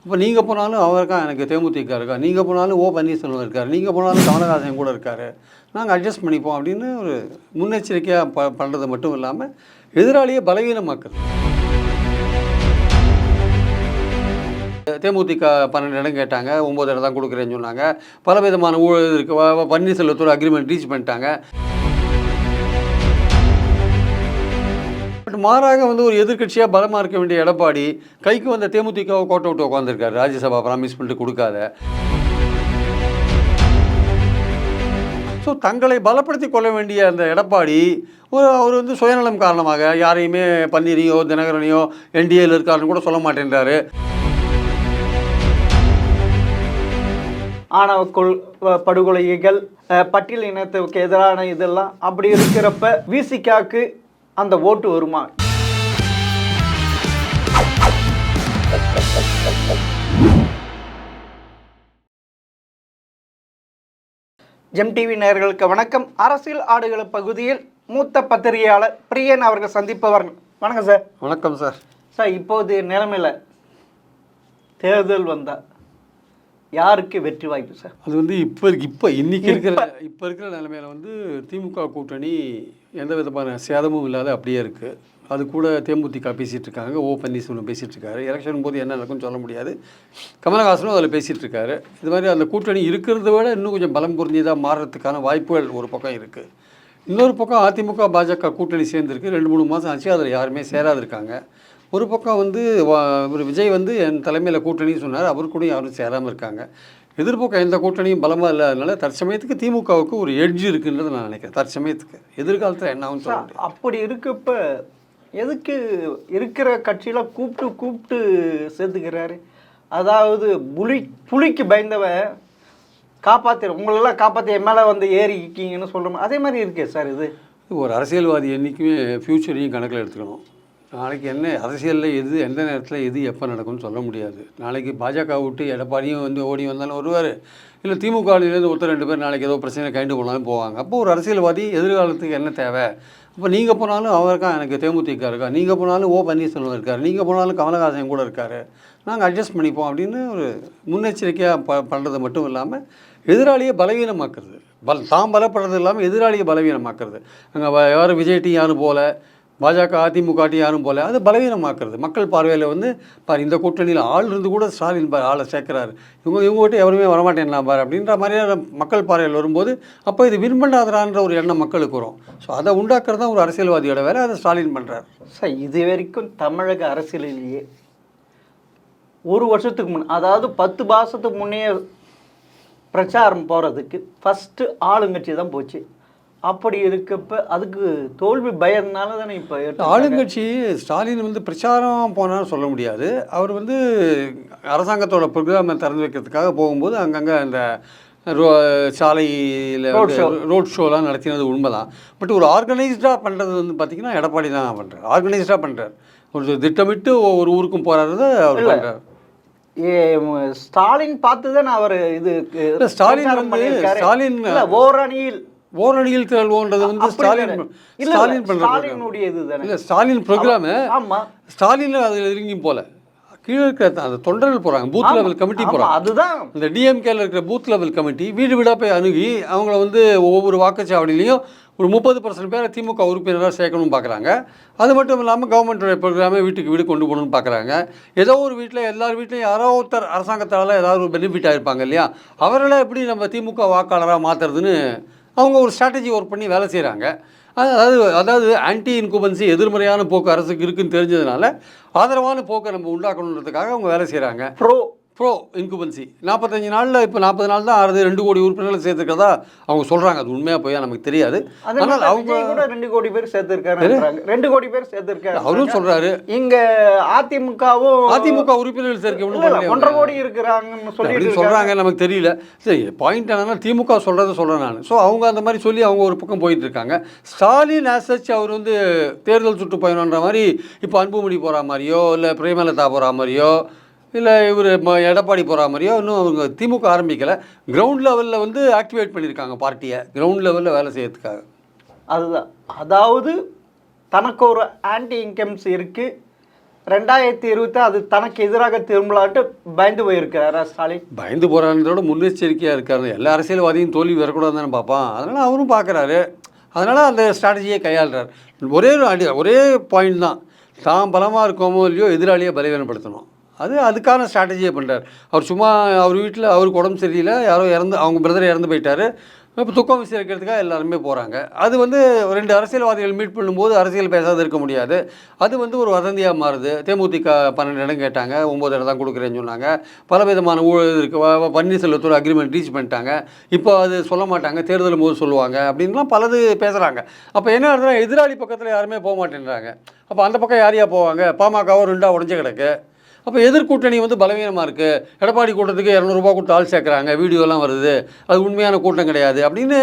இப்போ நீங்கள் போனாலும் அவர் இருக்கா, எனக்கு தேமுதிக இருக்கா, நீங்கள் போனாலும் ஓ பன்னீர்செல்வம் இருக்கார், நீங்கள் போனாலும் கமலஹாசன் கூட இருக்கார், நாங்கள் அட்ஜஸ்ட் பண்ணிப்போம் அப்படின்னு ஒரு முன்னெச்சரிக்கையாக பண்ணுறது மட்டும் இல்லாமல் எதிராளியை பலவீனமாக்குறது. தேமுதிக 12 இடம் கேட்டாங்க, 9 இடம் தான் கொடுக்குறேன்னு சொன்னாங்க. பல விதமான ஊழல் இருக்குது. பன்னீர்செல்வத்தோட அக்ரிமெண்ட் ரீச் பண்ணிட்டாங்க. பட் மாறாக வந்து ஒரு எதிர்க்கட்சியாக பலமாக இருக்க வேண்டிய எடப்பாடி கைக்கு வந்த தேமுதிகவை கோட்டை விட்டு உட்காந்துருக்காரு. ராஜ்யசபா ப்ராமிஸ் பண்ணிட்டு கொடுக்காத. ஸோ தங்களை பலப்படுத்தி கொள்ள வேண்டிய அந்த எடப்பாடி அவர் வந்து சுயநலம் காரணமாக யாரையுமே பன்னீரையோ தினகரனையோ என்டிஏல இருக்காருன்னு கூட சொல்ல மாட்டேன்றாரு. ஆணவ படுகொலைகள், பட்டியல் இனத்துக்கு எதிரான இதெல்லாம் அப்படி இருக்கிறப்ப விசிகாக்கு அந்த ஓட்டு வருமா? ஜெம் டிவி நேயர்களுக்கு வணக்கம். அரசியல் ஆடுகள பகுதியில் மூத்த பத்திரிகையாளர் பிரியன் அவர்கள் சந்திப்பவர். வணக்கம் சார். வணக்கம் சார். சார், இப்போது நிலைமையில் தேர்தல் வந்தால் யாருக்கு வெற்றி வாய்ப்பு சார்? அது வந்து இன்னைக்கு இருக்கிற நிலைமையில வந்து திமுக கூட்டணி எந்த விதமான சேதமும் இல்லாத அப்படியே இருக்குது. அது கூட தேமுதிக பேசிகிட்டு இருக்காங்க, ஓ பன்னீர்செல்வம் பேசிகிட்டு இருக்காரு. எலெக்ஷன் போது என்ன நடக்கும்னு சொல்ல முடியாது. கமலஹாசனும் அதில் பேசிகிட்டு இருக்காரு. இது மாதிரி அந்த கூட்டணி இருக்கிறத விட இன்னும் கொஞ்சம் பலம் பொருந்தியதாக மாறுறதுக்கான வாய்ப்புகள் ஒரு பக்கம் இருக்குது. இன்னொரு பக்கம் அதிமுக பாஜக கூட்டணி சேர்ந்துருக்கு. 2-3 மாதம் ஆச்சு, அதில் யாருமே சேராது இருக்காங்க. ஒரு பக்கம் வந்து விஜய் வந்து என் தலைமையில் கூட்டணின்னு சொன்னார், அவர் கூட யாரும் சேராமல் இருக்காங்க. எதிர்பக்கம் எந்த கூட்டணியும் பலமாக இல்லாதனால தற்சமயத்துக்கு திமுகவுக்கு ஒரு எட்ஜ் இருக்குன்றதை நான் நினைக்கிறேன். தற்சமயத்துக்கு எதிர்காலத்தில் என்ன ஆகும் சொல்ல முடியாது. அப்படி இருக்கப்ப எதுக்கு இருக்கிற கட்சியில் கூப்பிட்டு சேர்த்துக்கிறாரு? அதாவது புலிக்கு பயந்தவன் உங்களெல்லாம் காப்பாற்றி என் மேலே வந்து ஏறிக்கிங்கன்னு சொல்கிறோம். அதே மாதிரி இருக்கே சார். இது ஒரு அரசியல்வாதி என்றைக்குமே ஃப்யூச்சரையும் கணக்கில் எடுத்துக்கணும். நாளைக்கு என்ன அரசியலில் எது எந்த நேரத்தில் எது எப்போ நடக்கும்னு சொல்ல முடியாது. நாளைக்கு பாஜக விட்டு எடப்பாடியும் வந்து ஓடி வந்தாலும் வருவார், இல்லை திமுகலேருந்து ஒருத்தர் 2 பேர் நாளைக்கு ஏதோ பிரச்சனை கைண்டு போனாலும் போவாங்க. அப்போ ஒரு அரசியல்வாதி எதிர்காலத்துக்கு என்ன தேவை? இப்போ நீங்கள் போனாலும் அவர் இருக்கா, எனக்கு தேமுதிக இருக்கா, நீங்கள் போனாலும் ஓ பன்னீர்செல்வம் இருக்கார், நீங்கள் போனாலும் கமலஹாசன் கூட இருக்கார், நாங்கள் அட்ஜஸ்ட் பண்ணிப்போம் அப்படின்னு ஒரு முன்னெச்சரிக்கையாக பண்ணுறது மட்டும் இல்லாமல் எதிராளியை பலவீனமாக்குறது. தாம் பலப்படுறது இல்லாமல் எதிராளியை பலவீனமாக்குறது. அங்கே யாரும் விஜய் யாரும் போல, பாஜக அதிமுக யாரும் போல, அது பலவீனமாக்குறது. மக்கள் பார்வையில் வந்து இந்த கூட்டணியில் ஆள் இருந்து கூட ஸ்டாலின் ஆளை சேர்க்குறாரு, இவங்ககிட்ட எவருமே வரமாட்டேன்னா பாரு அப்படின்ற மாதிரியான மக்கள் பார்வையில் வரும்போது அப்போ இது வின் பண்ணாதரான்ற ஒரு எண்ணம் மக்களுக்கு வரும். ஸோ அதை உண்டாக்குறது தான் ஒரு அரசியல்வாதியோட வேலை. அதை ஸ்டாலின் பண்ணுறார். சார், இது வரைக்கும் தமிழக அரசியலிலேயே ஒரு வருஷத்துக்கு முன், அதாவது 10 மாதத்துக்கு முன்னே பிரச்சாரம் போகிறதுக்கு ஃபஸ்ட்டு ஆளுங்கட்சி தான் போச்சு. அப்படி இருக்கப்ப அதுக்கு தோல்வி பயம்னால தானே இப்போ ஆளுங்கட்சி ஸ்டாலின் வந்து பிரச்சாரம் போனாலும் சொல்ல முடியாது. அவர் வந்து அரசாங்கத்தோட ப்ரோக்ராமை திறந்து வைக்கிறதுக்காக போகும்போது அங்கங்கே அந்த சாலையில் ரோட் ஷோலாம் நடத்தினது உண்மைதான். பட் ஒரு ஆர்கனைஸ்டாக பண்ணுறது வந்து பார்த்திங்கன்னா எடப்பாடி தான் பண்ணுறார். ஆர்கனைஸ்டாக பண்ணுறார். ஒரு திட்டமிட்டு ஒரு ஊருக்கும் போகிறாரு அவர் பண்ணுறார். ஸ்டாலின் பார்த்து தான் அவர் இது ஸ்டாலின் ஓரணியில் திரள்வோன்றது வந்து ஸ்டாலின் பண்ணுறதுடைய இது தானே. இல்லை, ஸ்டாலின் ப்ரோக்ராமு. ஆமாம், ஸ்டாலின் அதில் இறங்கி போல கீழே இருக்கிற அந்த தொண்டர்கள் போகிறாங்க, பூத் லெவல் கமிட்டி போகிறாங்க. அதுதான் இந்த டிஎம்கேல இருக்கிற பூத் லெவல் கமிட்டி வீடு வீடாக போய் அணுகி அவங்கள வந்து ஒவ்வொரு வாக்குச்சாவடியிலையும் ஒரு 30% பேரை திமுக உறுப்பினராக சேர்க்கணும்னு பார்க்குறாங்க. அது மட்டும் இல்லாமல் கவர்மெண்ட்டோடைய ப்ரோக்ராமை வீட்டுக்கு வீடு கொண்டு போகணும்னு பார்க்குறாங்க. ஏதோ ஒரு வீட்டில் எல்லார் வீட்லையும் யாரோ ஒருத்தர் அரசாங்கத்தால் ஏதாவது ஒரு பெனிஃபிட் ஆகிருப்பாங்க இல்லையா, அவர்களை எப்படி நம்ம திமுக வாக்காளராக மாற்றுறதுன்னு அவங்க ஒரு ஸ்ட்ராட்டஜி ஒர்க் பண்ணி வேலை செய்கிறாங்க. அதாவது ஆன்டி இன்குபன்சி, எதிர்மறையான போக்கு அரசுக்கு இருக்குதுன்னு தெரிஞ்சதுனால ஆதரவான போக்கை நம்ம உண்டாக்கணுன்றதுக்காக அவங்க வேலை செய்கிறாங்க. ப்ரோ இன்குபன்சி 45 நாளில் இப்போ 40 நாள் தான் ஆறுது, 2 கோடி உறுப்பினர்களை சேர்த்துருக்கிறதா அவங்க சொல்கிறாங்க. அது உண்மையாக போய் நமக்கு தெரியாது. ஆனால் அவங்க கூட 2 கோடி பேர் சேர்த்துருக்காரு. 2 கோடி பேர் சேர்த்துருக்காரு அவரும் சொல்கிறாரு. இங்கே அதிமுக உறுப்பினர்கள் சேர்க்க 1.5 கோடி இருக்கிறாங்கன்னு சொல்லி சொல்கிறாங்க. நமக்கு தெரியல. சரி, பாயிண்ட் என்னன்னா திமுக சொல்கிறத சொல்கிறேன் நான். ஸோ அவங்க அந்த மாதிரி சொல்லி அவங்க ஒரு பக்கம் போயிட்டு இருக்காங்க. ஸ்டாலின் ஆசச் அவர் வந்து தேர்தல் சுற்றுப்பயணன்ற மாதிரி இப்போ அன்புமணி போகிற மாதிரியோ, இல்லை பிரேமலதா போகிற மாதிரியோ, இல்லை இவர் எடப்பாடி போகிற மாதிரியோ இன்னும் அவங்க திமுக ஆரம்பிக்கலை. கிரவுண்ட் லெவலில் வந்து ஆக்டிவேட் பண்ணியிருக்காங்க பார்ட்டியை, கிரவுண்ட் லெவலில் வேலை செய்யறதுக்காக. அதுதான், அதாவது தனக்கு ஒரு ஆன்டி இன்கம்ஸ் இருக்குது, 2020 அது தனக்கு எதிராக திரும்பலான்ட்டு பயந்து போயிருக்கிறாரா ஸ்டாலின்? பயந்து போகிறான்றதோட முன்னெச்சரிக்கையாக இருக்காரு. எல்லா அரசியல்வாதியும் தோல்வி வரக்கூடாதுன்னு தானே பார்ப்பான். அதனால் அவரும் பார்க்குறாரு. அதனால் அந்த ஸ்ட்ராட்டஜியை கையாளுறார். ஒரே பாயிண்ட் தான், தான் பலமாக இருக்கோமோ இல்லையோ எதிராளியை பலவீனப்படுத்தணும். அதுக்கான ஸ்ட்ராட்டஜியை பண்ணுறார். அவர் சும்மா அவர் வீட்டில் அவருக்கு உடம்பு சரியில்லை, யாரோ அவங்க பிரதர் இறந்து போயிட்டார், இப்போ துக்கம் விசாரிக்கிறதுக்காக எல்லாருமே போகிறாங்க. அது வந்து 2 அரசியல்வாதிகள் மீட் பண்ணும்போது அரசியல் பேசாத இருக்க முடியாது. அது வந்து ஒரு வதந்தியாக மாறுது. தேமுதிக 12 இடம் கேட்டாங்க, 9 இடம் தான் கொடுக்குறேன்னு சொன்னாங்க. பல விதமான ஊழல் இருக்குது. பன்னீர்செல்வத்தோட அக்ரிமெண்ட் ரீச் பண்ணிட்டாங்க, இப்போ அது சொல்ல மாட்டாங்க, தேர்தலும் போது சொல்லுவாங்க அப்படின்லாம் பலது பேசுகிறாங்க. அப்போ என்ன ஆகுதுன்னா, எதிராளி பக்கத்தில் யாருமே போக மாட்டேன்றாங்க. அப்போ அந்த பக்கம் யாரையா போவாங்க? பாமகவும் 2 உடஞ்ச கிடக்கு. அப்போ எதிர்கூட்டணி வந்து பலவீனமாக இருக்குது. எடப்பாடி கூட்டத்துக்கு 200 ரூபா கொடுத்து ஆள் சேர்க்குறாங்க, வீடியோலாம் வருது, அது உண்மையான கூட்டம் கிடையாது அப்படின்னு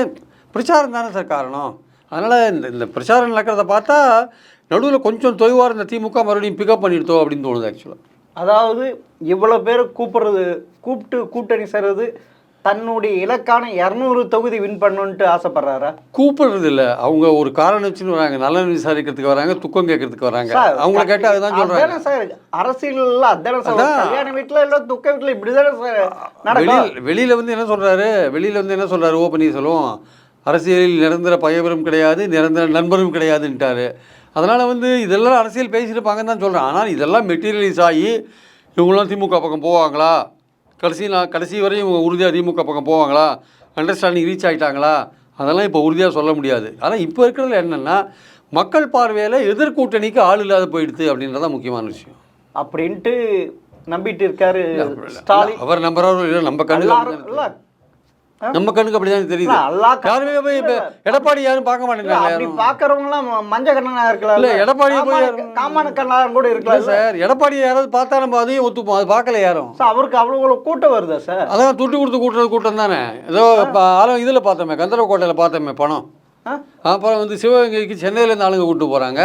பிரச்சாரம் தானே சார் காரணம். அதனால் இந்த பிரச்சாரம் நடக்கிறத பார்த்தா நடுவில் கொஞ்சம் தொய்வாக இருந்த திமுக மறுபடியும் பிக்கப் பண்ணிடுதோ அப்படின்னு தோணுது ஆக்சுவலாக. அதாவது இவ்வளோ பேர் கூப்பிட்டு கூட்டணி சேர்றது தன்னுடைய இலக்கான 200 தொகுதி வின் பண்ணணுன்ட்டு ஆசைப்படுறாரா? கூப்பிடுறது இல்லை, அவங்க ஒரு காரணம் வச்சுன்னு வராங்க. நலன் விசாரிக்கிறதுக்கு வராங்க, துக்கம் கேட்கறதுக்கு வராங்க. அவங்கள கேட்டால் அதுதான் சொல்கிறாங்க சார். அரசியல் அதான சார், கல்யாண வீட்டில் இல்லை துக்க வீட்டில் இப்படி தானே சார். வெளியில் வந்து என்ன சொல்கிறாரு ஓ பன்னீர்செல்வம், அரசியலில் நிரந்தர பகைவரும் கிடையாது, நிரந்தர நண்பரும் கிடையாதுன்ட்டாரு. அதனால் வந்து இதெல்லாம் அரசியல் பேசியிருப்பாங்கன்னு தான் சொல்கிறேன். ஆனால் இதெல்லாம் மெட்டீரியலைஸ் ஆகி இவங்களாம் திமுக பக்கம் போவாங்களா, கடைசி வரையும் இவங்க உறுதியாக திமுக பக்கம் போவாங்களா, அண்டர்ஸ்டாண்டிங் ரீச் ஆகிட்டாங்களா, அதெல்லாம் இப்போ உறுதியாக சொல்ல முடியாது. ஆனால் இப்போ இருக்கிறதுல என்னென்னா, மக்கள் பார்வையில் எதிர்கூட்டணிக்கு ஆள் இல்லாத போயிடுது அப்படின்றதான் முக்கியமான விஷயம். அப்படின்ட்டு நம்பிட்டு இருக்காரு ஸ்டாலின். அவர் நம்புறவர் நம்ம கண்ணுக்கு அப்படிதான் தெரியுது. யாருமே போய் இப்போ எடப்பாடி யாரும் பார்க்க மாட்டேங்கிறாங்க. பார்க்கறவங்களாம் மஞ்ச கண்ணனா இருக்கலாம், இல்லை எடப்பாடி காமான கண்ணாரம் கூட இருக்கலாம் சார். எடப்பாடி யாராவது பார்த்தா நம்ம அதையும் ஒத்துப்போம், அது பார்க்கல யாரும். அவருக்கு அவ்வளோ கூட்டம் வருதா சார்? அதான் துட்டு கொடுத்து கூட்டம் தானே. ஏதோ இதில் பார்த்தோமே, கந்தரவக்கோட்டையில் பார்த்தோமே பணம். அப்புறம் வந்து சிவகங்கைக்கு சென்னையிலேருந்து ஆளுங்க கூப்பிட்டு போகிறாங்க,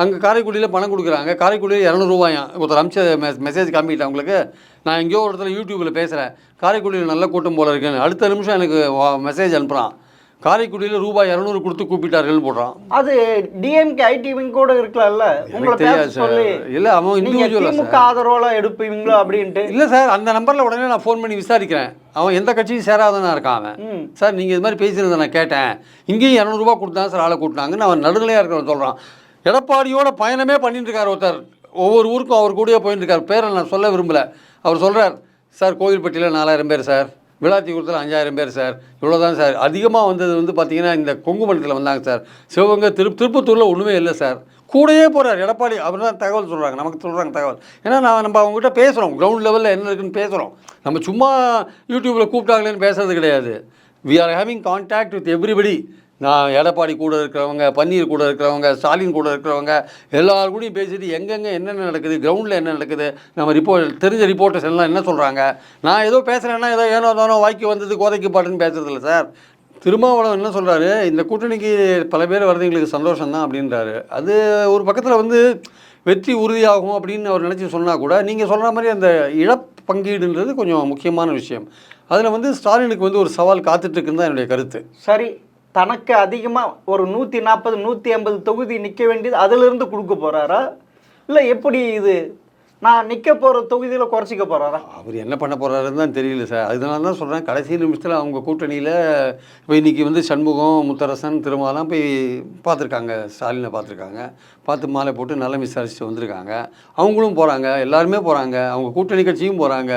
அங்கே காரைக்குடியில் பணம் கொடுக்குறாங்க. காரைக்குடியில் 200 ரூபாயாம். ஒருத்தர் அமிச்ச மெசேஜ் காமிக்கிட்டேன் உங்களுக்கு. நான் எங்கேயோ ஒரு இடத்துல யூடியூப்பில் பேசுகிறேன், காரைக்குடியில் நல்ல கூட்டம் போல இருக்குன்னு. அடுத்த நிமிஷம் எனக்கு மெசேஜ் அனுப்புகிறான், காரைக்குடியில் ரூபாய் 200 கொடுத்து கூப்பிட்டார்கள்னு போடுறான். அது டிஎம்கே ஐடிவிங் கூட இருக்கலாம்ல. உங்களுக்கு தெரியாது சார். இல்லை அவன் திமுக ஆதரவோல எடுப்பீங்களோ அப்படின்ட்டு. இல்லை சார், அந்த நம்பரில் உடனே நான் ஃபோன் பண்ணி விசாரிக்கிறேன். அவன் எந்த கட்சியும் சேராதானா இருக்கான் அவன். சார் நீங்கள் இது மாதிரி பேசியிருந்த நான் கேட்டேன், இங்கேயும் 200 ரூபா கொடுத்தா சார் ஆளை கூட்டினாங்கன்னு அவன் நடுநிலையாக இருக்கிறவன் சொல்கிறான். எடப்பாடியோட பயணமே பண்ணிட்டு இருக்கார் ஒருத்தர், ஒவ்வொரு ஊருக்கும் அவர் கூடயே போயிட்டு இருக்கார். பேரை நான் சொல்ல விரும்பலை. அவர் சொல்கிறார், சார் கோவில்பட்டியில் 4000 பேர் சார், விளாத்திக்குளத்தில் 5000 பேர் சார், இவ்வளோதான் சார். அதிகமாக வந்தது வந்து பார்த்திங்கன்னா இந்த கொங்கு மண்டலத்தில் வந்தாங்க சார். சிவகங்கை திருப்பத்தூரில் ஒன்றுமே இல்லை சார். கூடயே போகிறார் எடப்பாடி. அவர் தான் தகவல் சொல்கிறாங்க, நமக்கு சொல்கிறாங்க தகவல். ஏன்னா நம்ம அவங்ககிட்ட பேசுகிறோம், கிரவுண்ட் லெவலில் என்ன இருக்குன்னு பேசுகிறோம். நம்ம சும்மா யூடியூப்பில் கூப்பிட்டாங்களேன்னு பேசுறது கிடையாது. We are having contact with everybody. நான் எடப்பாடி கூட இருக்கிறவங்க, பன்னீர் கூட இருக்கிறவங்க, ஸ்டாலின் கூட இருக்கிறவங்க எல்லாரு கூடயும் பேசிட்டு எங்கெங்கே என்னென்ன நடக்குது, கிரவுண்டில் என்ன நடக்குது, நம்ம தெரிஞ்ச ரிப்போர்ட்டர்ஸ் எல்லாம் என்ன சொல்கிறாங்க. நான் ஏதோ பேசுகிறேன்னா ஏதோ தானோ வாய்க்கு வந்தது கோதைக்கு பாட்டுன்னு பேசுறதில்ல சார். திருமாவளவன் என்ன சொல்கிறாரு, இந்த கூட்டணிக்கு பல பேர் வர்றது எங்களுக்கு சந்தோஷம்தான் அப்படின்றாரு. அது ஒரு பக்கத்தில் வந்து வெற்றி உறுதியாகும் அப்படின்னு அவர் நினச்சி சொன்னால் கூட, நீங்கள் சொல்கிற மாதிரி அந்த இழப்பங்கீடுன்றது கொஞ்சம் முக்கியமான விஷயம். அதில் வந்து ஸ்டாலினுக்கு வந்து ஒரு சவால் காத்துட்ருக்குன்னு தான் என்னுடைய கருத்து. சரி, தனக்கு அதிகமாக ஒரு 140 150 தொகுதி நிற்க வேண்டியது அதிலிருந்து கொடுக்க போகிறாரா, இல்லை எப்படி இது நான் நிற்க போகிற தொகுதியில் குறைச்சிக்க போகிறாரா? அவர் என்ன பண்ண போகிறாருன்னு தான் தெரியல சார். அதனால தான் சொல்கிறேன், கடைசி நிமிஷத்தில் அவங்க கூட்டணியில் இப்போ இன்றைக்கி வந்து சண்முகம், முத்தரசன், திருமாலாம் போய் பார்த்துருக்காங்க, ஸ்டாலினை பார்த்துருக்காங்க, பார்த்து மாலை போட்டு நல்லா விசாரிச்சுட்டு வந்திருக்காங்க. அவங்களும் போகிறாங்க, எல்லாருமே போகிறாங்க, அவங்க கூட்டணி கட்சியும் போகிறாங்க.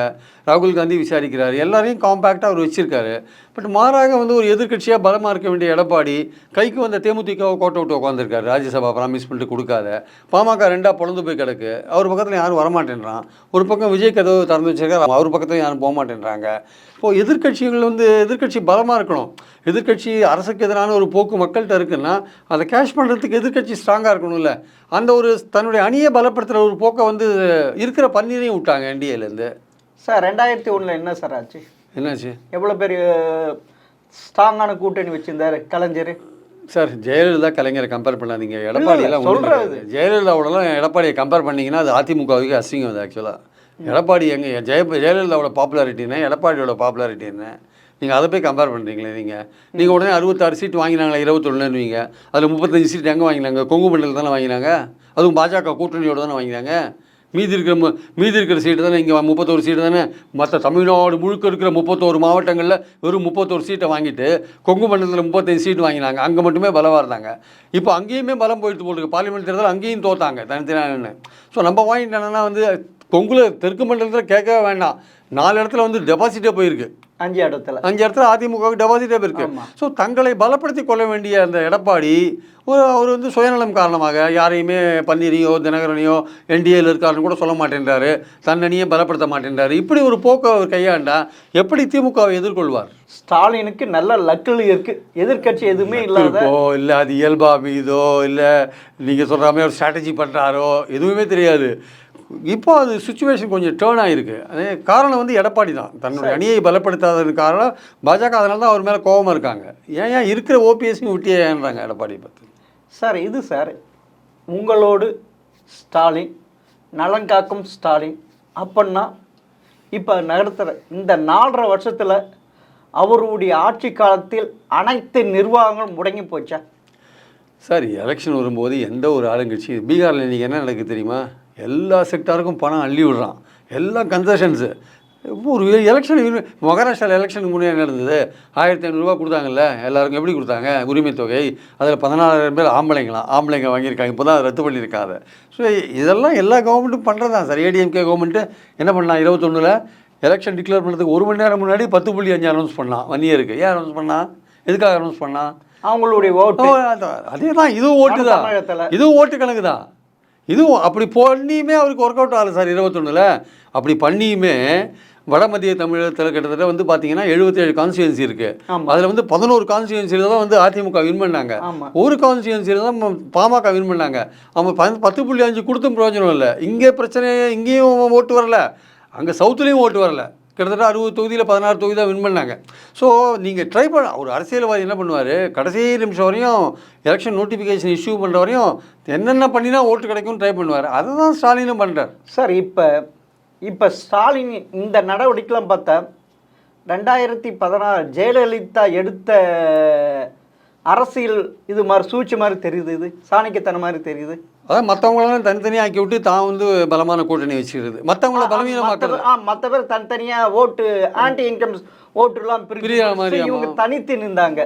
ராகுல் காந்தி விசாரிக்கிறார், எல்லாரையும் காம்பேக்டாக அவர் வச்சுருக்காரு. பட் மாறாக வந்து ஒரு எதிர்கட்சியாக பலமாக இருக்க வேண்டிய எடப்பாடி கைக்கு வந்த தேமுதிகவை கோட்டை விட்டு உட்காந்துருக்காரு. ராஜ்யசபா ப்ராமிஸ் பண்ணிட்டு கொடுக்காத, பாமக 2 பொழந்து போய் கிடக்கு, அவர் பக்கத்தில் யாரும் வரமாட்டேன்றான். ஒரு பக்கம் விஜய் கதவு திறந்து வச்சிருக்காரு, அவர் பக்கத்தில் யாரும் போக மாட்டேன்றாங்க. இப்போது எதிர்கட்சிகள் வந்து எதிர்கட்சி பலமாக இருக்கணும். எதிர்கட்சி அரசுக்கு எதிரான ஒரு போக்கு மக்கள்கிட்ட இருக்குன்னா அதை கேஷ் பண்ணுறதுக்கு எதிர்கட்சி ஸ்ட்ராங்காக இருக்கணும்ல. அந்த ஒரு தன்னுடைய அணியை பலப்படுத்துகிற ஒரு போக்கை வந்து இருக்கிற பன்னீரையும் விட்டாங்க என்டிஏலேருந்து. சார் 2001 என்ன சார் ஆச்சு? என்னாச்சு? எவ்வளோ பெரிய ஸ்ட்ராங்கான கூட்டணி வச்சிருந்தாரு கலைஞர் சார். ஜெயலலிதா கலைஞரை கம்பேர் பண்ணாதீங்க. எடப்பாடியெல்லாம் சொல்கிறது, ஜெயலலிதாவோடலாம் எடப்பாடியை கம்பேர் பண்ணிங்கன்னா அது அதிமுகவுக்கு அசிங்கம். அது ஆக்சுவலாக எடப்பாடி எங்கே ஜெயலலிதாவோட பாப்புலாரிட்டி என்ன, எடப்பாடியோட பாப்புலாரிட்டி என்ன, நீங்கள் அதை போய் கம்பேர் பண்ணுறீங்களே. நீங்கள் உடனே 66 சீட் வாங்கினாங்களே 21ன்னுவீங்க, அதில் 35 சீட் எங்கே வாங்கினாங்க? கொங்கு மண்டலத்தில் தானே வாங்கினாங்க. அதுவும் பாஜக கூட்டணியோடு தானே வாங்கினாங்க. மீதி இருக்கிற சீட்டு தானே இங்கே 31 சீட்டு தானே. மற்ற தமிழ்நாடு முழுக்க இருக்கிற 31 மாவட்டங்களில் வெறும் 31 சீட்டை வாங்கிட்டு கொங்கு மண்டலத்தில் 35 சீட்டு வாங்கினாங்க. அங்கே மட்டுமே பலமாக இருந்தாங்க. இப்போ அங்கேயுமே பலம் போயிட்டு போட்டுருக்கு. பார்லிமெண்ட் தேர்தல் அங்கேயும் தோத்தாங்க தனித்தனியாக. ஸோ நம்ம வாங்கிட்டு என்னன்னா வந்து கொங்குல தெற்கு மண்டலத்தில் கேட்கவே வேண்டாம், 4 இடத்துல வந்து டெபாசிட்டே போயிருக்கு. 5 இடத்துல அதிமுகவுக்கு டெபாசிட்டே போயிருக்கு. ஸோ தங்களை பலப்படுத்தி கொள்ள வேண்டிய அந்த எடப்பாடி அவர் வந்து சுயநலம் காரணமாக யாரையுமே பன்னீரையோ தினகரனையோ என்டிஏல இருக்காருன்னு கூட சொல்ல மாட்டேன்றாரு, தன்னணியே பலப்படுத்த மாட்டேன்றாரு. இப்படி ஒரு போக்கை அவர் கையாண்டா எப்படி திமுகவை எதிர்கொள்வார்? ஸ்டாலினுக்கு நல்ல லக்கில் இருக்கு, எதிர்கட்சி எதுவுமே இல்லாத இல்லை அது இயல்பா மீதோ இல்லை நீங்கள் சொல்கிற மாதிரி ஒரு ஸ்ட்ராட்டஜி பண்ணுறாரோ எதுவுமே தெரியாது. இப்போ அது சுச்சுவேஷன் கொஞ்சம் டேர்ன் ஆகிருக்கு. அதே காரணம் வந்து எடப்பாடி தான் தன்னுடைய அணியை பலப்படுத்தாததுக்கு காரணம் பாஜக. அதனால தான் அவர் மேலே கோபமாக இருக்காங்க. ஏன் இருக்கிற ஓபிஎஸ்ஸையும் விட்டியே ஏன்றாங்க எடப்பாடி பற்றி. சார் இது சார் உங்களோடு ஸ்டாலின் நலங்காக்கும் ஸ்டாலின் அப்படின்னா இப்போ நடத்துகிற இந்த 4.5 வருஷத்தில் அவருடைய ஆட்சி காலத்தில் அனைத்து நிர்வாகங்களும் முடங்கி போச்சா? சார் எலெக்ஷன் வரும்போது எந்த ஒரு ஆளுங்கட்சி பீகாரில் இன்றைக்கி என்ன நடக்குது தெரியுமா? எல்லா செக்டாருக்கும் பணம் அள்ளி விடுறான், எல்லாம் கன்செஷன்ஸு. ஒரு எலெக்ஷன் மகாராஷ்டிராவில் எலெக்ஷனுக்கு முன்னே என்ன நடந்தது? 1500 ரூபா கொடுத்தாங்கல்ல எல்லாருக்கும். எப்படி கொடுத்தாங்க? உரிமை தொகை. அதில் 14,000 பேர் ஆம்பளைங்க வாங்கியிருக்காங்க. இப்போ தான் ரத்து பண்ணியிருக்காங்க. ஸோ இதெல்லாம் எல்லா கவர்மெண்ட்டும் பண்ணுறதா சார். ஏடிஎம்கே கவர்மெண்ட்டு என்ன பண்ணால் 21 எலெக்ஷன் டிக்ளேர் பண்ணுறதுக்கு 1 மணி நேரம் முன்னாடி 10.5 அனௌன்ஸ் பண்ணான். 1 இயருக்கு. ஏன் அனௌன்ஸ் பண்ணான்? எதுக்காக அனௌன்ஸ் பண்ணான்? அவங்களுடைய ஓட்டு. அதே தான், இதுவும் ஓட்டு தான், இதுவும் ஓட்டு கணக்கு தான். இதுவும் அப்படி பண்ணியுமே அவருக்கு ஒர்க் அவுட் ஆகலை சார். 21 அப்படி பண்ணியுமே வட மத்திய தமிழகத்தில் கிட்டத்தட்ட வந்து பார்த்தீங்கன்னா 77 கான்ஸ்டியூன்சி இருக்குது. அதில் வந்து 11 கான்ஸ்டியூன்சியில் தான் வந்து அதிமுக வின் பண்ணாங்க. ஒரு கான்ஸ்டியூன்சியில் தான் பாமக வின் பண்ணாங்க. அவங்க 10.5 கொடுத்தும் பிரயோஜனம் இல்லை. இங்கே பிரச்சனை, இங்கேயும் ஓட்டு வரல, அங்கே சவுத்துலேயும் ஓட்டு வரல. கிட்டத்தட்ட 60 தொகுதியில் 16 தொகுதி தான் வின் பண்ணாங்க. ஸோ நீங்கள் ட்ரை பண்ண ஒரு அரசியல்வாதி என்ன பண்ணுவார்? கடைசி நிமிஷம் வரையும் எலெக்ஷன் நோட்டிஃபிகேஷன் இஷ்யூ பண்ணுற வரையும் என்னென்ன பண்ணினா ஓட்டு கிடைக்கும்னு ட்ரை பண்ணுவார். அதை தான் ஸ்டாலினும் பண்ணுறார் சார். இப்போ ஸ்டாலின் இந்த நடவடிக்கைலாம் பார்த்தா 2016 ஜெயலலிதா எடுத்த அரசியல் இது மாதிரி சூழ்ச்சி மாதிரி தெரியுது, இது சாணிக்கத்தன மாதிரி தெரியுது. அதான் மற்றவங்களெல்லாம் தனித்தனியாக ஆக்கி விட்டு தான் வந்து பலமான கூட்டணி வச்சுக்கிறது, மற்றவங்கள பலவீனமாக்குறது. மற்ற பேர் தனித்தனியாக ஓட்டு ஆன்டி இன்கம் ஓட்டுலாம் பிரிக்கிற மாதிரி இவங்க தனித்து நின்றாங்க.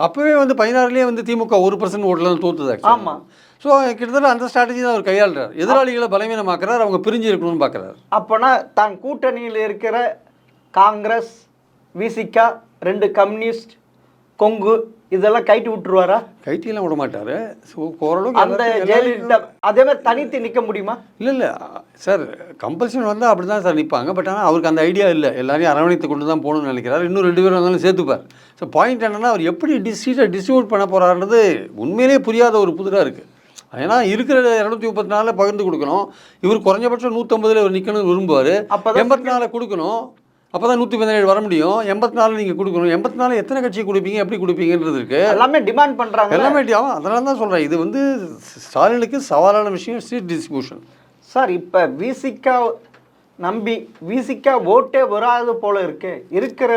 அப்போவே வந்து 16லேயே வந்து திமுக 1% ஓட்டுலாம் தோற்றுது. ஆமாம். ஸோ கிட்டத்தட்ட அந்த ஸ்ட்ராட்டஜி தான் அவர் கையாளுறார். எதிராளிகளை பலவீனமாக்குறார், அவங்க பிரிஞ்சு இருக்கணும்னு பார்க்குறாரு. அப்போனா தான் கூட்டணியில் இருக்கிற காங்கிரஸ், விசிகா, 2 கம்யூனிஸ்ட், கொங்கு இதெல்லாம் கைட்டு விட்டுருவாரா? கைட்டியெல்லாம் விட மாட்டார். ஸோ ஓரளவுக்கு அந்த ஜெயலலிதா அதே மாதிரி தனித்து நிற்க முடியுமா? இல்லை சார், கம்பல்ஷன் வந்தால் அப்படி தான் சார் நிற்பாங்க. பட் ஆனால் அவருக்கு அந்த ஐடியா இல்லை. எல்லாரையும் அரவணைத்து கொண்டு தான் போகணும்னு நினைக்கிறார். இன்னும் 2 பேரும் வந்தாலும் சேர்த்துப்பார். ஸோ பாயிண்ட் என்னென்னா அவர் எப்படி சீட்டை டிஸ்ட்ரிபியூட் பண்ண போகிறாருன்றது உண்மையிலே புரியாத ஒரு புதிராக இருக்குது. ஏன்னா இருக்கிற 234 பகிர்ந்து கொடுக்கணும். இவர் குறைஞ்சபட்சம் 150 இவர் நிற்கணும்னு விரும்புவார். 84 கொடுக்கணும், அப்போ தான் 117 வர முடியும். 84 நீங்கள் கொடுக்கணும். 84 எத்தனை கட்சி கொடுப்பீங்க, எப்படி கொடுப்பீங்கன்றது இருக்குது. எல்லாமே டிமாண்ட் பண்ணுறாங்க. எல்லாமே அதனால தான் சொல்கிறேன், இது வந்து ஸ்டாலினுக்கு சவாலான விஷயம் சீட் டிஸ்ட்ரிபியூஷன். சார் இப்போ விசிகா நம்பி விசிகா ஓட்டே வராது போல இருக்கு. இருக்கிற